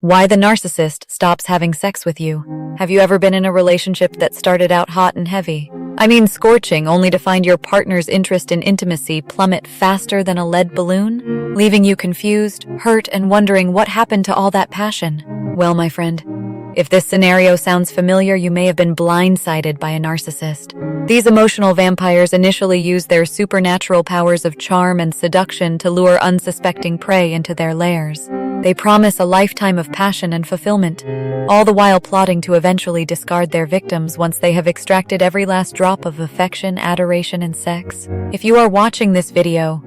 Why the narcissist stops having sex with you. Have you ever been in a relationship that started out hot and heavy? I mean scorching, only to find your partner's interest in intimacy plummet faster than a lead balloon, leaving you confused, hurt, and wondering what happened to all that passion? Well, my friend, if this scenario sounds familiar, you may have been blindsided by a narcissist. These emotional vampires initially use their supernatural powers of charm and seduction to lure unsuspecting prey into their lairs. They promise a lifetime of passion and fulfillment, all the while plotting to eventually discard their victims once they have extracted every last drop of affection, adoration, and sex. If you are watching this video,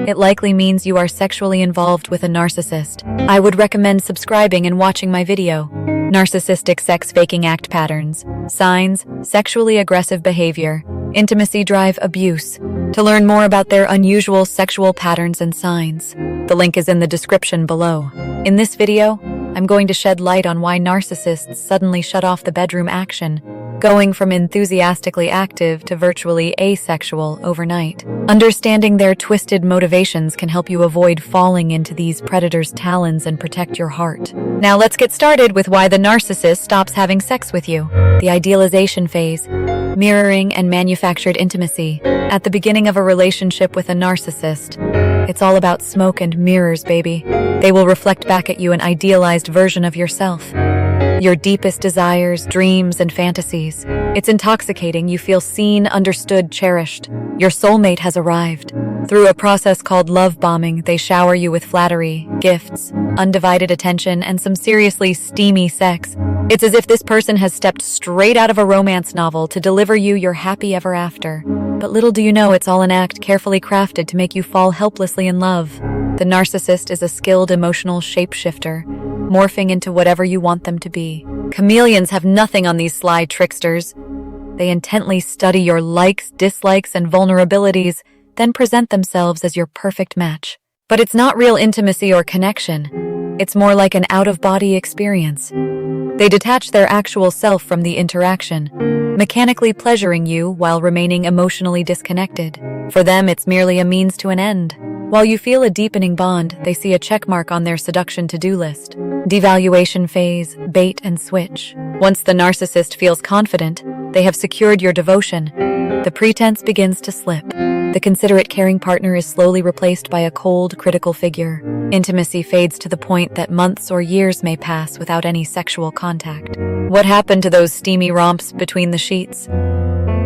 it likely means you are sexually involved with a narcissist. I would recommend subscribing and watching my video. Narcissistic sex faking act patterns, signs, sexually aggressive behavior, intimacy drive, abuse. To learn more about their unusual sexual patterns and signs, the link is in the description below. In this video, I'm going to shed light on why narcissists suddenly shut off the bedroom action, going from enthusiastically active to virtually asexual overnight. Understanding their twisted motivations can help you avoid falling into these predators' talons and protect your heart. Now let's get started with why the narcissist stops having sex with you. The idealization phase, mirroring and manufactured intimacy. At the beginning of a relationship with a narcissist, it's all about smoke and mirrors, baby. They will reflect back at you an idealized version of yourself. Your deepest desires, dreams, and fantasies. It's intoxicating. You feel seen, understood, cherished. Your soulmate has arrived. Through a process called love bombing, they shower you with flattery, gifts, undivided attention, and some seriously steamy sex. It's as if this person has stepped straight out of a romance novel to deliver you your happy ever after. But little do you know, it's all an act carefully crafted to make you fall helplessly in love. The narcissist is a skilled emotional shapeshifter, morphing into whatever you want them to be. Chameleons have nothing on these sly tricksters. They intently study your likes, dislikes, and vulnerabilities, then present themselves as your perfect match. But it's not real intimacy or connection. It's more like an out-of-body experience. They detach their actual self from the interaction, mechanically pleasuring you while remaining emotionally disconnected. For them, it's merely a means to an end. While you feel a deepening bond, they see a checkmark on their seduction to-do list. Devaluation phase, bait and switch. Once the narcissist feels confident, they have secured your devotion. The pretense begins to slip. The considerate, caring partner is slowly replaced by a cold, critical figure. Intimacy fades to the point that months or years may pass without any sexual contact. What happened to those steamy romps between the sheets?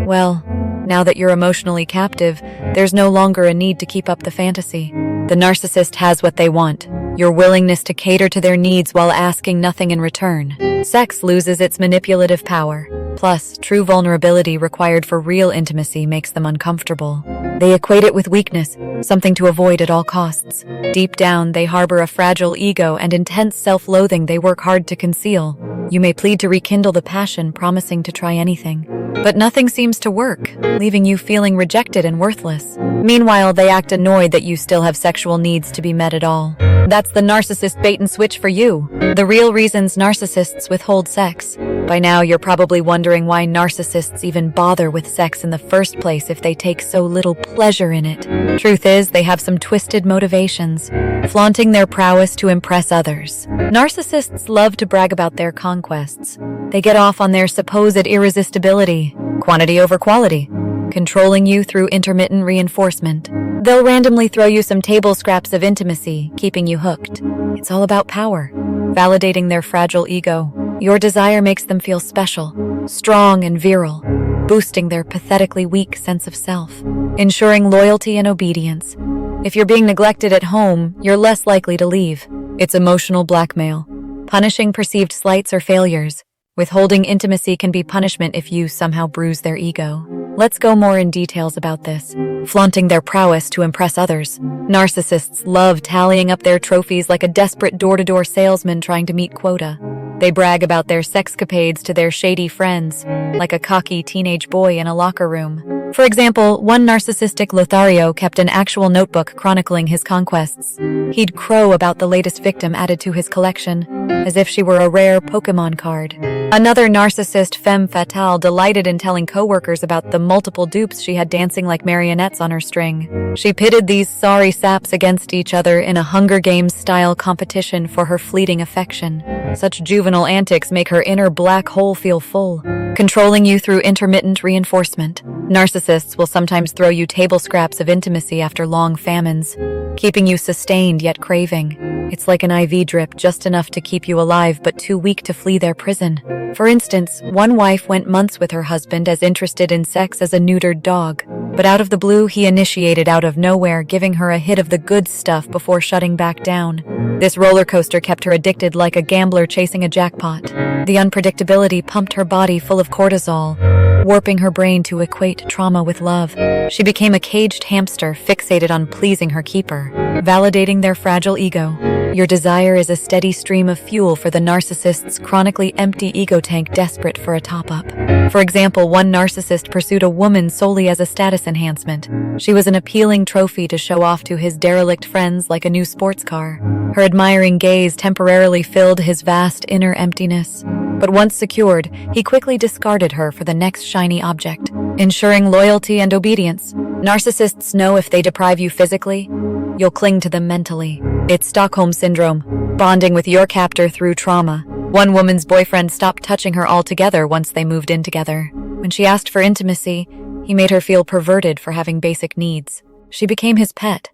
Well, now that you're emotionally captive, there's no longer a need to keep up the fantasy. The narcissist has what they want, your willingness to cater to their needs while asking nothing in return. Sex loses its manipulative power. Plus, true vulnerability required for real intimacy makes them uncomfortable. They equate it with weakness, something to avoid at all costs. Deep down, they harbor a fragile ego and intense self-loathing they work hard to conceal. You may plead to rekindle the passion, promising to try anything. But nothing seems to work, leaving you feeling rejected and worthless. Meanwhile, they act annoyed that you still have sexual needs to be met at all. That's the narcissist bait and switch for you. The real reasons narcissists withhold sex. By now, you're probably wondering why narcissists even bother with sex in the first place if they take so little pleasure in it. Truth is, they have some twisted motivations, flaunting their prowess to impress others. Narcissists love to brag about their conquests. They get off on their supposed irresistibility, quantity over quality, controlling you through intermittent reinforcement. They'll randomly throw you some table scraps of intimacy, keeping you hooked. It's all about power, validating their fragile ego. Your desire makes them feel special, strong, and virile, boosting their pathetically weak sense of self, ensuring loyalty and obedience. If you're being neglected at home, you're less likely to leave. It's emotional blackmail, punishing perceived slights or failures. Withholding intimacy can be punishment if you somehow bruise their ego. Let's go more in details about this. Flaunting their prowess to impress others. Narcissists love tallying up their trophies like a desperate door-to-door salesman trying to meet quota. They brag about their sexcapades to their shady friends, like a cocky teenage boy in a locker room. For example, one narcissistic Lothario kept an actual notebook chronicling his conquests. He'd crow about the latest victim added to his collection, as if she were a rare Pokemon card. Another narcissist femme fatale delighted in telling coworkers about the multiple dupes she had dancing like marionettes on her string. She pitted these sorry saps against each other in a Hunger Games-style competition for her fleeting affection. Such juvenile antics make her inner black hole feel full, controlling you through intermittent reinforcement. Narcissists will sometimes throw you table scraps of intimacy after long famines, keeping you sustained yet craving. It's like an IV drip, just enough to keep you alive but too weak to flee their prison. For instance, one wife went months with her husband as interested in sex as a neutered dog, but out of the blue he initiated out of nowhere, giving her a hit of the good stuff before shutting back down. This roller coaster kept her addicted like a gambler chasing a jackpot. The unpredictability pumped her body full of cortisol, warping her brain to equate trauma with love. She became a caged hamster fixated on pleasing her keeper, validating their fragile ego. Your desire is a steady stream of fuel for the narcissist's chronically empty ego tank desperate for a top-up. For example, one narcissist pursued a woman solely as a status enhancement. She was an appealing trophy to show off to his derelict friends like a new sports car. Her admiring gaze temporarily filled his vast inner emptiness. But once secured, he quickly discarded her for the next shiny object, ensuring loyalty and obedience. Narcissists know if they deprive you physically, you'll cling to them mentally. It's Stockholm Syndrome, bonding with your captor through trauma. One woman's boyfriend stopped touching her altogether once they moved in together. When she asked for intimacy, he made her feel perverted for having basic needs. She became his pet,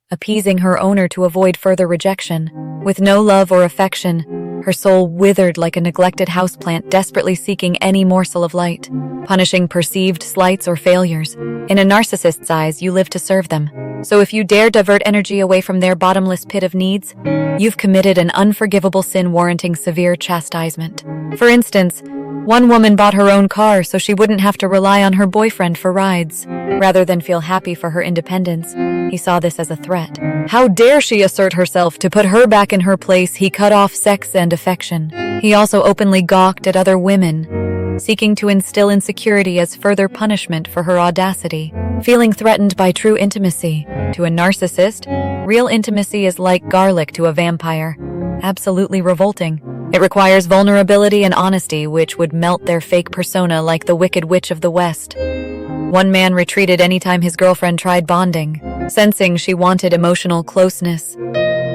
appeasing her owner to avoid further rejection. With no love or affection, her soul withered like a neglected houseplant desperately seeking any morsel of light, punishing perceived slights or failures. In a narcissist's eyes, you live to serve them. So if you dare divert energy away from their bottomless pit of needs, you've committed an unforgivable sin warranting severe chastisement. For instance, one woman bought her own car so she wouldn't have to rely on her boyfriend for rides. Rather than feel happy for her independence, he saw this as a threat. How dare she assert herself? To put her back in her place, he cut off sex and affection. He also openly gawked at other women, seeking to instill insecurity as further punishment for her audacity. Feeling threatened by true intimacy. To a narcissist, real intimacy is like garlic to a vampire. Absolutely revolting. It requires vulnerability and honesty, which would melt their fake persona like the Wicked Witch of the West. One man retreated anytime his girlfriend tried bonding, sensing she wanted emotional closeness.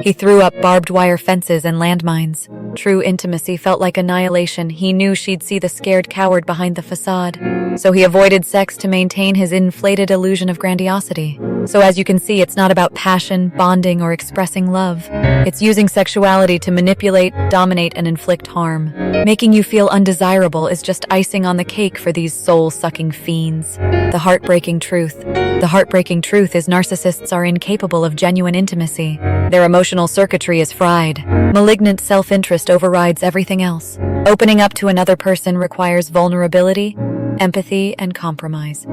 He threw up barbed wire fences and landmines. True intimacy felt like annihilation. He knew she'd see the scared coward behind the facade, so he avoided sex to maintain his inflated illusion of grandiosity. So as you can see, it's not about passion, bonding, or expressing love. It's using sexuality to manipulate, dominate, and inflict harm. Making you feel undesirable is just icing on the cake for these soul-sucking fiends. The heartbreaking truth. The heartbreaking truth is narcissists are incapable of genuine intimacy. Their emotional circuitry is fried. Malignant self-interest overrides everything else. Opening up to another person requires vulnerability, empathy, and compromise.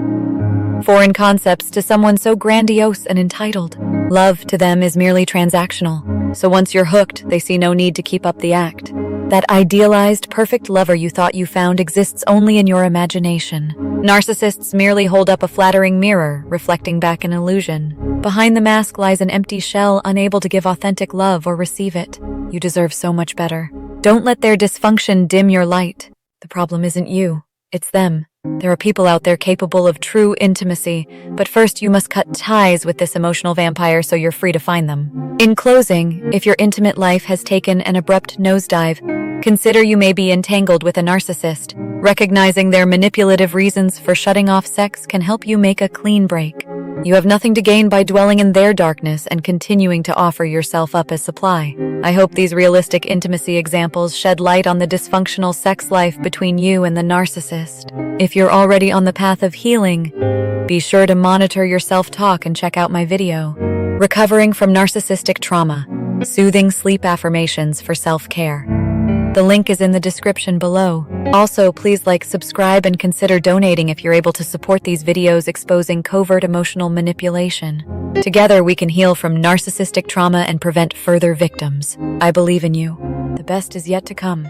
Foreign concepts to someone so grandiose and entitled. Love to them is merely transactional. So once you're hooked, they see no need to keep up the act. That idealized, perfect lover you thought you found exists only in your imagination. Narcissists merely hold up a flattering mirror, reflecting back an illusion. Behind the mask lies an empty shell, unable to give authentic love or receive it. You deserve so much better. Don't let their dysfunction dim your light. The problem isn't you, it's them. There are people out there capable of true intimacy, but first you must cut ties with this emotional vampire so you're free to find them. In closing, if your intimate life has taken an abrupt nosedive, consider you may be entangled with a narcissist. Recognizing their manipulative reasons for shutting off sex can help you make a clean break. You have nothing to gain by dwelling in their darkness and continuing to offer yourself up as supply. I hope these realistic intimacy examples shed light on the dysfunctional sex life between you and the narcissist. If you're already on the path of healing, be sure to monitor your self-talk and check out my video, Recovering from Narcissistic Trauma, Soothing Sleep Affirmations for Self-Care. The link is in the description below. Also, please like, subscribe, and consider donating if you're able to support these videos exposing covert emotional manipulation. Together, we can heal from narcissistic trauma and prevent further victims. I believe in you. The best is yet to come.